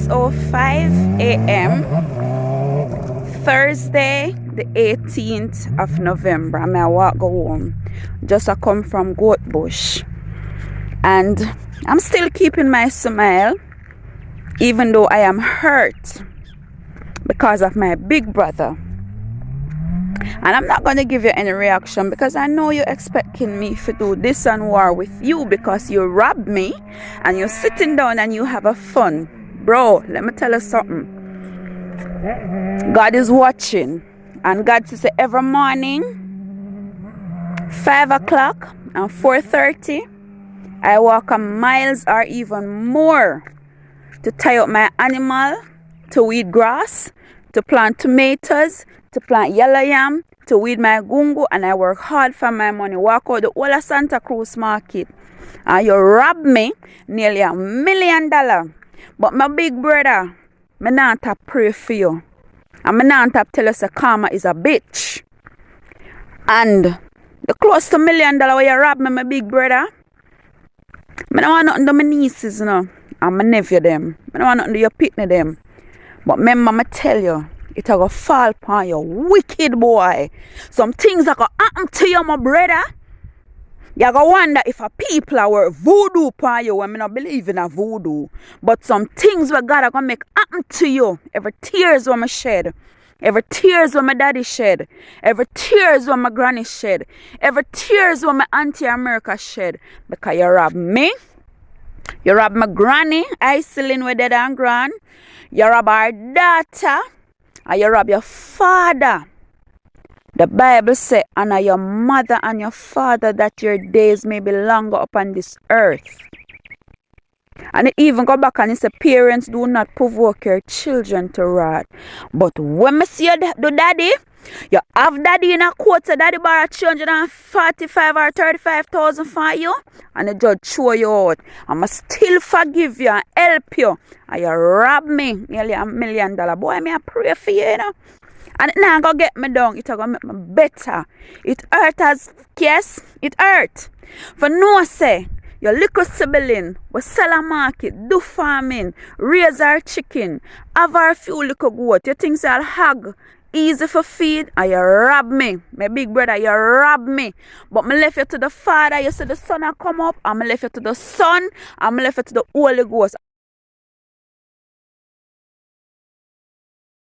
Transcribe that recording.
6:05 a.m. Thursday the 18th of November. I may walk go home. Just I come from Goat Bush. And I'm still keeping my smile even though I am hurt because of my big brother. And I'm not going to give you any reaction because I know you're expecting me to do this and war with you because you robbed me and you're sitting down and you have a fun. Bro, let me tell you something. God is watching. And God says every morning, 5 o'clock and 4:30, I walk a miles or even more to tie up my animal, to weed grass, to plant tomatoes, to plant yellow yam, to weed my gungo, and I work hard for my money. Walk out the whole of Santa Cruz market. And you robbed me nearly $1 million. But my big brother, I not to pray for you. And I not to tell us that karma is a bitch. And the close to $1 million where you robbed me, my big brother, I don't want nothing to my nieces, you know, and my nephew them. I don't want nothing to your pitney them. But remember, I tell you, it will fall upon you, wicked boy. Some things that will happen to you, my brother. You're going to wonder if a people are voodoo upon you when I don't believe in a voodoo. But some things where God are going to make happen to you. Every tears when I shed. Every tears when my daddy shed. Every tears when my granny shed. Every tears when my auntie America shed. Because you robbed me. You robbed my granny, Iselin with dead and grand. You robbed our daughter. And you rob your father. The Bible says, honor your mother and your father that your days may be longer upon this earth. And it even go back and it says, parents, do not provoke your children to wrath. But when I see you do daddy, you have daddy in a court, so daddy borrow 245 or 35,000 for you, and the judge show you out. I must still forgive you and help you. And you rob me nearly $1 million. Boy, me I pray for you, you know. And it now go get me down. It gonna make me better. It hurt as yes, it hurt. For no say, your little sibling will sell a market, do farming, raise our chicken, have our few little goat. You think I'll hug? Easy for feed, and you rob me. My big brother, you rob me. But I left you to the Father, you see the Son will come up, and I left you to the Son, and I left you to the Holy Ghost.